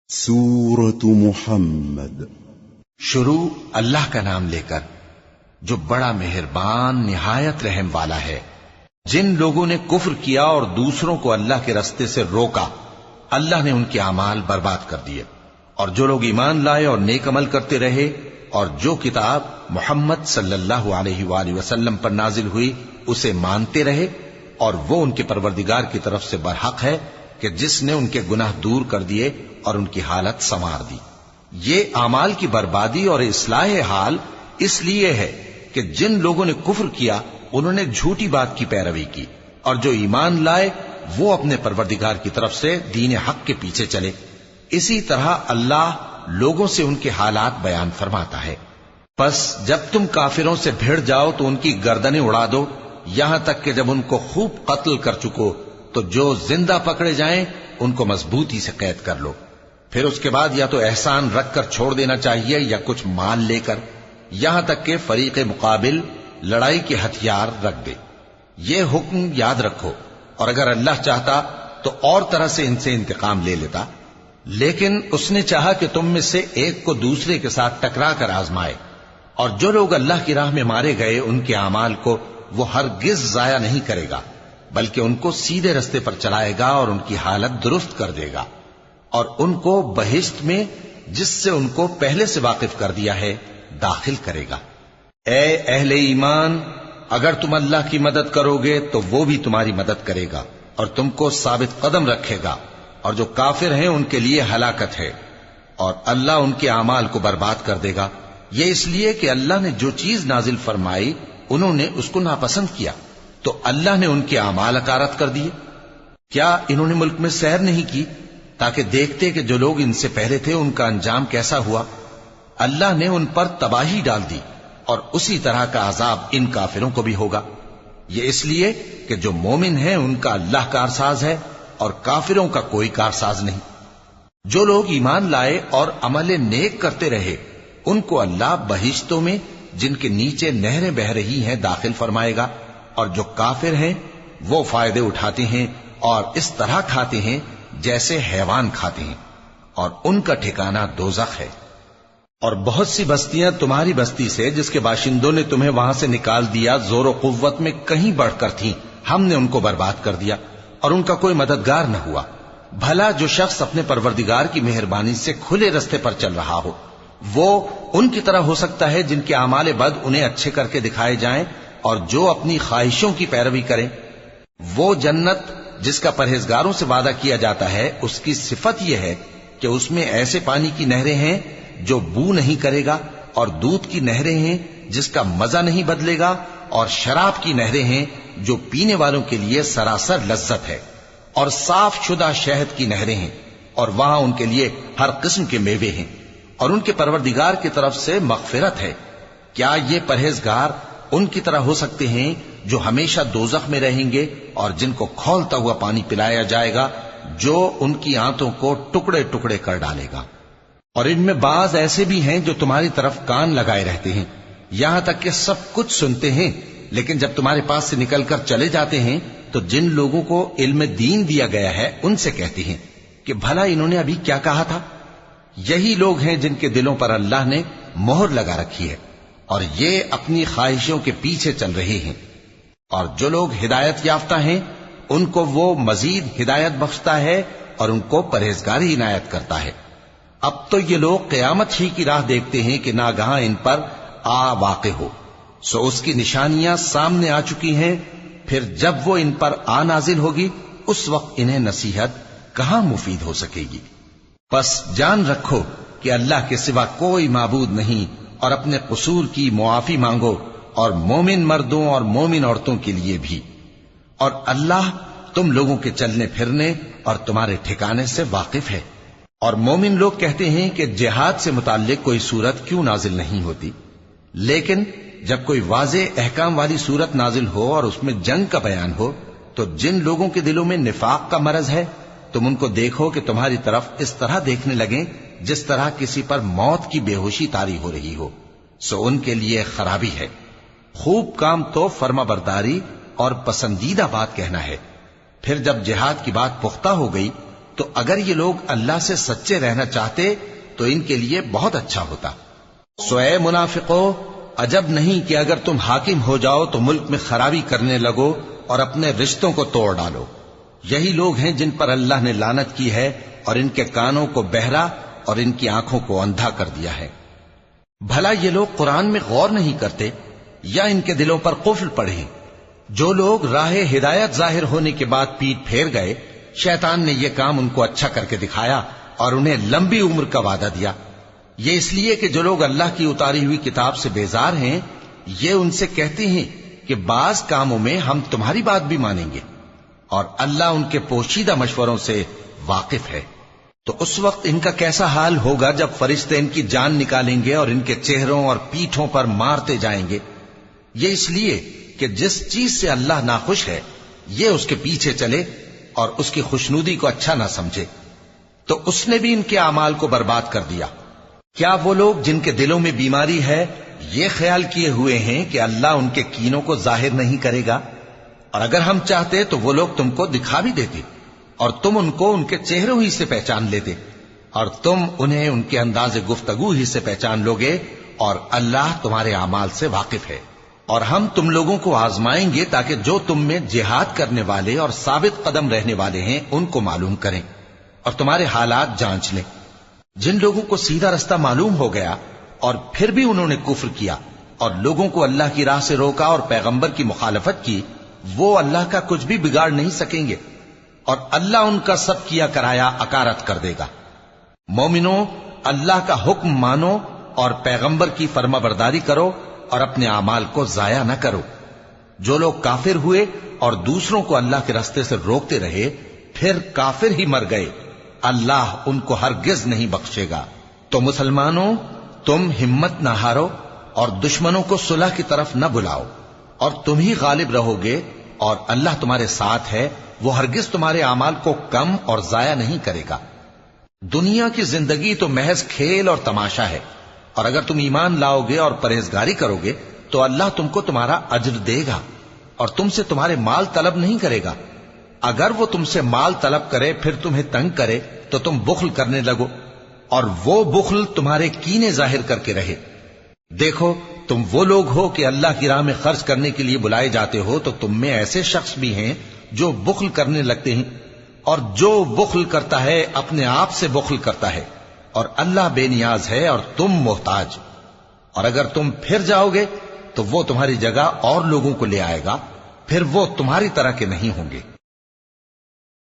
سورة محمد۔ شروع اللہ کا نام لے کر جو بڑا مہربان نہایت رحم والا ہے۔ جن لوگوں نے کفر کیا اور دوسروں کو اللہ کے رستے سے روکا، اللہ نے ان کے اعمال برباد کر دیے، اور جو لوگ ایمان لائے اور نیک عمل کرتے رہے اور جو کتاب محمد صلی اللہ علیہ وآلہ وسلم پر نازل ہوئی اسے مانتے رہے، اور وہ ان کے پروردگار کی طرف سے برحق ہے کہ جس نے ان کے گناہ دور کر دیے اور ان کی حالت سنوار دی۔ یہ اعمال کی بربادی اور اصلاح حال اس لیے ہے کہ جن لوگوں نے کفر کیا انہوں نے جھوٹی بات کی پیروی کی، اور جو ایمان لائے وہ اپنے پروردگار کی طرف سے دین حق کے پیچھے چلے۔ اسی طرح اللہ لوگوں سے ان کے حالات بیان فرماتا ہے۔ پس جب تم کافروں سے بھیڑ جاؤ تو ان کی گردنیں اڑا دو، یہاں تک کہ جب ان کو خوب قتل کر چکو تو جو زندہ پکڑے جائیں ان کو مضبوطی سے قید کر لو۔ پھر اس کے بعد یا تو احسان رکھ کر چھوڑ دینا چاہیے یا کچھ مال لے کر، یہاں تک کہ فریق مقابل لڑائی کے ہتھیار رکھ دے۔ یہ حکم یاد رکھو، اور اگر اللہ چاہتا تو اور طرح سے ان سے انتقام لے لیتا، لیکن اس نے چاہا کہ تم میں سے ایک کو دوسرے کے ساتھ ٹکرا کر آزمائے۔ اور جو لوگ اللہ کی راہ میں مارے گئے ان کے اعمال کو وہ ہرگز ضائع نہیں کرے گا، بلکہ ان کو سیدھے رستے پر چلائے گا اور ان کی حالت درست کر دے گا، اور ان کو بہشت میں جس سے ان کو پہلے سے واقف کر دیا ہے داخل کرے گا۔ اے اہل ایمان، اگر تم اللہ کی مدد کرو گے تو وہ بھی تمہاری مدد کرے گا اور تم کو ثابت قدم رکھے گا، اور جو کافر ہیں ان کے لیے ہلاکت ہے، اور اللہ ان کے اعمال کو برباد کر دے گا۔ یہ اس لیے کہ اللہ نے جو چیز نازل فرمائی انہوں نے اس کو ناپسند کیا، تو اللہ نے ان کے اعمال اکارت کر دیے۔ کیا انہوں نے ملک میں سیر نہیں کی تاکہ دیکھتے کہ جو لوگ ان سے پہلے تھے ان کا انجام کیسا ہوا؟ اللہ نے ان پر تباہی ڈال دی، اور اسی طرح کا عذاب ان کافروں کو بھی ہوگا۔ یہ اس لیے کہ جو مومن ہیں ان کا اللہ کارساز ہے اور کافروں کا کوئی کارساز نہیں۔ جو لوگ ایمان لائے اور عمل نیک کرتے رہے ان کو اللہ بہشتوں میں جن کے نیچے نہریں بہ رہی ہیں داخل فرمائے گا، اور جو کافر ہیں وہ فائدے اٹھاتے ہیں اور اس طرح کھاتے ہیں جیسے حیوان کھاتے ہیں، اور ان کا ٹھکانہ دوزخ ہے۔ اور بہت سی بستیاں تمہاری بستی سے جس کے باشندوں نے تمہیں وہاں سے نکال دیا زور و قوت میں کہیں بڑھ کر تھیں، ہم نے ان کو برباد کر دیا اور ان کا کوئی مددگار نہ ہوا۔ بھلا جو شخص اپنے پروردگار کی مہربانی سے کھلے رستے پر چل رہا ہو وہ ان کی طرح ہو سکتا ہے جن کے اعمال بد انہیں اچھے کر کے دکھائے جائیں، اور جو اپنی خواہشوں کی پیروی کریں۔ وہ جنت جس کا پرہیزگاروں سے وعدہ کیا جاتا ہے اس کی صفت یہ ہے کہ اس میں ایسے پانی کی نہریں ہیں جو بو نہیں کرے گا، اور دودھ کی نہریں ہیں جس کا مزہ نہیں بدلے گا، اور شراب کی نہریں ہیں جو پینے والوں کے لیے سراسر لذت ہے، اور صاف شدہ شہد کی نہریں ہیں، اور وہاں ان کے لیے ہر قسم کے میوے ہیں، اور ان کے پروردگار کی طرف سے مغفرت ہے۔ کیا یہ پرہیزگار ان کی طرح ہو سکتے ہیں جو ہمیشہ دوزخ میں رہیں گے اور جن کو کھولتا ہوا پانی پلایا جائے گا جو ان کی آنتوں کو ٹکڑے ٹکڑے کر ڈالے گا؟ اور ان میں بعض ایسے بھی ہیں جو تمہاری طرف کان لگائے رہتے ہیں، یہاں تک کہ سب کچھ سنتے ہیں، لیکن جب تمہارے پاس سے نکل کر چلے جاتے ہیں تو جن لوگوں کو علم دین دیا گیا ہے ان سے کہتے ہیں کہ بھلا انہوں نے ابھی کیا کہا تھا؟ یہی لوگ ہیں جن کے دلوں پر اللہ نے مہر لگا رکھی ہے، اور یہ اپنی خواہشوں کے پیچھے چل رہے ہیں۔ اور جو لوگ ہدایت یافتہ ہیں ان کو وہ مزید ہدایت بخشتا ہے اور ان کو پرہیزگاری عنایت کرتا ہے۔ اب تو یہ لوگ قیامت ہی کی راہ دیکھتے ہیں کہ ناگہاں ان پر آ واقع ہو، سو اس کی نشانیاں سامنے آ چکی ہیں، پھر جب وہ ان پر آ نازل ہوگی اس وقت انہیں نصیحت کہاں مفید ہو سکے گی۔ پس جان رکھو کہ اللہ کے سوا کوئی معبود نہیں، اور اپنے قصور کی معافی مانگو، اور مومن مردوں اور مومن عورتوں کے لیے بھی۔ اور اللہ تم لوگوں کے چلنے پھرنے اور تمہارے ٹھکانے سے واقف ہے۔ اور مومن لوگ کہتے ہیں کہ جہاد سے متعلق کوئی سورت کیوں نازل نہیں ہوتی، لیکن جب کوئی واضح احکام والی سورت نازل ہو اور اس میں جنگ کا بیان ہو تو جن لوگوں کے دلوں میں نفاق کا مرض ہے تم ان کو دیکھو کہ تمہاری طرف اس طرح دیکھنے لگیں جس طرح کسی پر موت کی بے ہوشی طاری ہو رہی ہو، سو ان کے لیے خرابی ہے۔ خوب کام تو فرما برداری اور پسندیدہ بات کہنا ہے، پھر جب جہاد کی بات پختہ ہو گئی تو اگر یہ لوگ اللہ سے سچے رہنا چاہتے تو ان کے لیے بہت اچھا ہوتا۔ سو اے منافقو، عجب نہیں کہ اگر تم حاکم ہو جاؤ تو ملک میں خرابی کرنے لگو اور اپنے رشتوں کو توڑ ڈالو۔ یہی لوگ ہیں جن پر اللہ نے لعنت کی ہے اور ان کے کانوں کو بہرا اور ان کی آنکھوں کو اندھا کر دیا ہے۔ بھلا یہ لوگ قرآن میں غور نہیں کرتے یا ان کے دلوں پر قفل پڑے؟ جو لوگ راہ ہدایت ظاہر ہونے کے بعد پیٹ پھیر گئے، شیطان نے یہ کام ان کو اچھا کر کے دکھایا اور انہیں لمبی عمر کا وعدہ دیا۔ یہ اس لیے کہ جو لوگ اللہ کی اتاری ہوئی کتاب سے بیزار ہیں، یہ ان سے کہتے ہیں کہ بعض کاموں میں ہم تمہاری بات بھی مانیں گے، اور اللہ ان کے پوشیدہ مشوروں سے واقف ہے۔ تو اس وقت ان کا کیسا حال ہوگا جب فرشتے ان کی جان نکالیں گے اور ان کے چہروں اور پیٹھوں پر مارتے جائیں گے۔ یہ اس لیے کہ جس چیز سے اللہ ناخوش ہے یہ اس کے پیچھے چلے اور اس کی خوشنودی کو اچھا نہ سمجھے، تو اس نے بھی ان کے اعمال کو برباد کر دیا۔ کیا وہ لوگ جن کے دلوں میں بیماری ہے یہ خیال کیے ہوئے ہیں کہ اللہ ان کے کینوں کو ظاہر نہیں کرے گا؟ اور اگر ہم چاہتے تو وہ لوگ تم کو دکھا بھی دیتے اور تم ان کو ان کے چہروں ہی سے پہچان لیتے، اور تم انہیں ان کے انداز گفتگو ہی سے پہچان لوگے، اور اللہ تمہارے اعمال سے واقف ہے۔ اور ہم تم لوگوں کو آزمائیں گے تاکہ جو تم میں جہاد کرنے والے اور ثابت قدم رہنے والے ہیں ان کو معلوم کریں اور تمہارے حالات جانچ لیں۔ جن لوگوں کو سیدھا رستہ معلوم ہو گیا اور پھر بھی انہوں نے کفر کیا اور لوگوں کو اللہ کی راہ سے روکا اور پیغمبر کی مخالفت کی، وہ اللہ کا کچھ بھی بگاڑ نہیں سکیں گے، اور اللہ ان کا سب کیا کرایا اکارت کر دے گا۔ مومنو، اللہ کا حکم مانو اور پیغمبر کی فرما برداری کرو اور اپنے اعمال کو ضائع نہ کرو۔ جو لوگ کافر ہوئے اور دوسروں کو اللہ کے راستے سے روکتے رہے پھر کافر ہی مر گئے، اللہ ان کو ہرگز نہیں بخشے گا۔ تو مسلمانوں، تم ہمت نہ ہارو اور دشمنوں کو صلح کی طرف نہ بلاؤ، اور تم ہی غالب رہو گے، اور اللہ تمہارے ساتھ ہے، وہ ہرگز تمہارے اعمال کو کم اور ضائع نہیں کرے گا۔ دنیا کی زندگی تو محض کھیل اور تماشا ہے، اور اگر تم ایمان لاؤ گے اور پرہیزگاری کرو گے تو اللہ تم کو تمہارا اجر دے گا اور تم سے تمہارے مال طلب نہیں کرے گا۔ اگر وہ تم سے مال طلب کرے پھر تمہیں تنگ کرے تو تم بخل کرنے لگو، اور وہ بخل تمہارے کینے ظاہر کر کے رہے۔ دیکھو، تم وہ لوگ ہو کہ اللہ کی راہ میں خرچ کرنے کے لیے بلائے جاتے ہو، تو تم میں ایسے شخص بھی ہیں جو بخل کرنے لگتے ہیں، اور جو بخل کرتا ہے اپنے آپ سے بخل کرتا ہے، اور اللہ بے نیاز ہے اور تم محتاج۔ اور اگر تم پھر جاؤ گے تو وہ تمہاری جگہ اور لوگوں کو لے آئے گا، پھر وہ تمہاری طرح کے نہیں ہوں گے۔